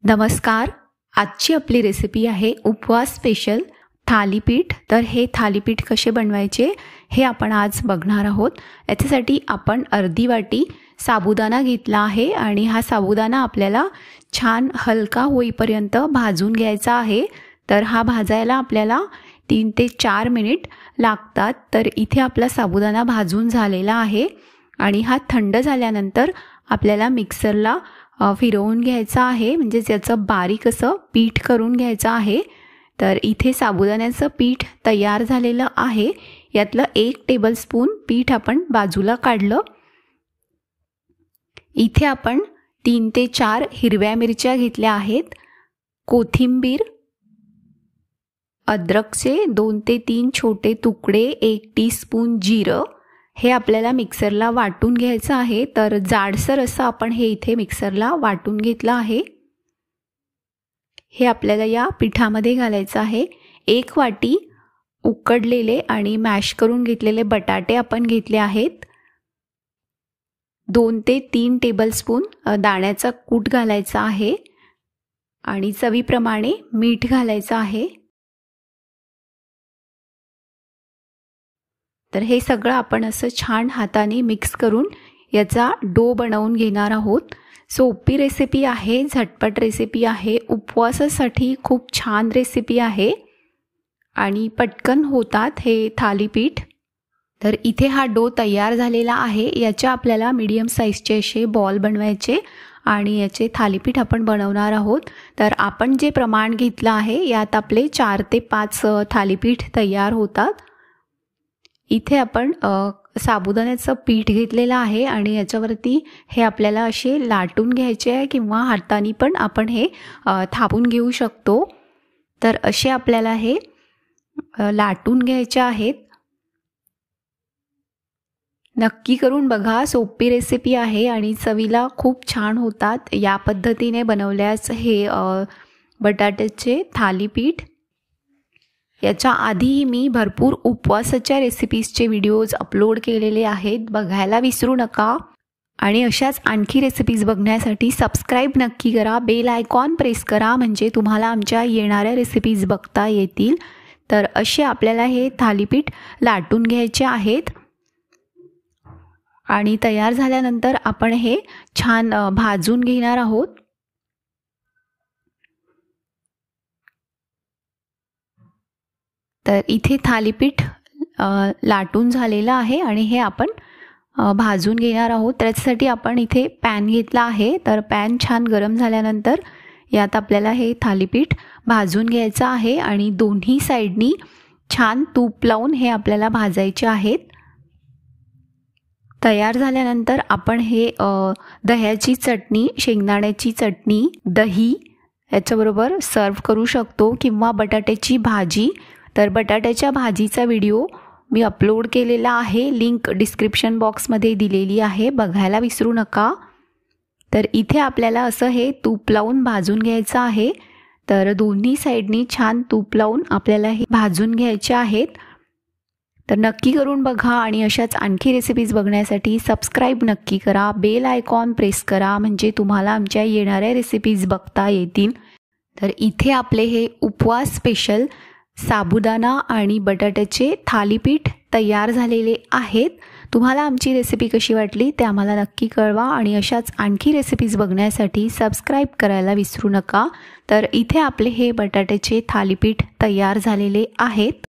नमस्कार. आजची आपली रेसिपी आहे उपवास स्पेशल थालीपीठ. तर हे थालीपीठ कसे बनवायचे हे आपण आज बघणार आहोत. याच्यासाठी आपण अर्धी वाटी साबुदाणा घेतला आहे आणि हा साबुदाणा आपल्याला छान हलका होईपर्यंत भाजून घ्यायचा आहे. तर हा भाजायला आपल्याला 3 ते 4 मिनिट लागतात. तर इथे आपला साबुदाणा भाजून झालेला आहे आणि हा थंड झाल्यानंतर आपल्याला मिक्सरला फिरवून घ्यायचा आहे, म्हणजे त्याचं बारीक असं पीठ करून घ्यायचं आहे. तर इथे साबुदाण्याचं पीठ तयार झालेलं आहे. यातलं 1 टेबलस्पून पीठ आपण बाजूला काढलं. इथे आपण 3 ते 4 हिरव्या मिरच्या घेतल्या आहेत, कोथिंबीर, अद्रकचे 2 ते 3 छोटे तुकडे, 1 टीस्पून जिरं. हे आपल्याला मिक्सरला वाटून घ्यायचं आहे. तर जाडसर असं आपण हे इथे मिक्सरला वाटून घेतलं आहे. हे आपल्याला या पिठामध्ये घालायचं आहे. 1 वाटी उकडलेले आणि मॅश करून घेतलेले बटाटे आपण घेतले आहेत. 2 ते 3 टेबलस्पून दाण्याचा कूट घालायचा आहे आणि चवीप्रमाणे मीठ घालायचं आहे. तर हे सगळं आपण असं छान हाताने मिक्स करून याचा डो बनवून घेणार आहोत. सोपी रेसिपी आहे, झटपट रेसिपी आहे, उपवासासाठी खूप छान रेसिपी आहे आणि पटकन होतात हे थालीपीठ. तर इथे हा डो तयार झालेला आहे. याच्या आपल्याला मीडियम साईजचे असे बॉल बनवायचे आणि याचे थालीपीठ आपण बनवणार आहोत. तर आपण जे प्रमाण घेतलं आहे यात आपले 4 ते 5 थालीपीठ तयार होतात. इथे आपण साबुदाण्याचं पीठ घेतलेलं आहे आणि याच्यावरती हे आपल्याला असे लाटून घ्यायचे आहे किंवा हाताने पण आपण हे थापून घेऊ शकतो. तर असे आपल्याला हे लाटून घ्यायचे आहेत. नक्की करून बघा, सोपी रेसिपी आहे आणि चवीला खूप छान होतात. या पद्धतीने बनवल्यास हे बटाट्याचे थालीपीठ. याच्या आधीही मी भरपूर उपवासाच्या रेसिपीजचे व्हिडिओज अपलोड केलेले आहेत, बघायला विसरू नका. आणि अशाच आणखी रेसिपीज बघण्यासाठी सबस्क्राईब नक्की करा, बेल आयकॉन प्रेस करा, म्हणजे तुम्हाला आमच्या येणाऱ्या रेसिपीज बघता येतील. तर असे आपल्याला हे थालीपीठ लाटून घ्यायचे आहेत आणि तयार झाल्यानंतर आपण हे छान भाजून घेणार आहोत. तर इथे थालीपीठ लाटून झालेलं आहे आणि हे आपण भाजून घेणार आहोत. त्यासाठी आपण इथे पॅन घेतला आहे. तर पॅन छान गरम झाल्यानंतर यात आपल्याला हे थालीपीठ भाजून घ्यायचं आहे आणि दोन्ही साईडनी छान तूप लावून हे आपल्याला भाजायचे आहेत. तयार झाल्यानंतर आपण हे दह्याची चटणी, शेंगदाण्याची चटणी, दही याच्याबरोबर सर्व करू शकतो किंवा बटाट्याची भाजी. तर बटाट्याच्या भाजीचा व्हिडिओ मी अपलोड केलेला आहे, लिंक डिस्क्रिप्शन बॉक्समध्ये दिलेली आहे, बघायला विसरू नका. तर इथे आपल्याला असं हे तूप लावून भाजून घ्यायचं आहे. तर दोन्ही साईडनी छान तूप लावून आपल्याला हे भाजून घ्यायचे आहेत. तर नक्की करून बघा आणि अशाच आणखी रेसिपीज बघण्यासाठी सबस्क्राईब नक्की करा, बेल आयकॉन प्रेस करा, म्हणजे तुम्हाला आमच्या येणाऱ्या रेसिपीज बघता येतील. तर इथे आपले हे उपवास स्पेशल साबुदाणा आणि बटाट्याचे थालीपीठ तयार झालेले आहेत. तुम्हाला आमची रेसिपी कशी वाटली ते आम्हाला नक्की कळवा आणि अशाच आणखी रेसिपीज बघण्यासाठी सबस्क्राईब करायला विसरू नका. तर इथे आपले हे बटाट्याचे थालीपीठ तयार झालेले आहेत.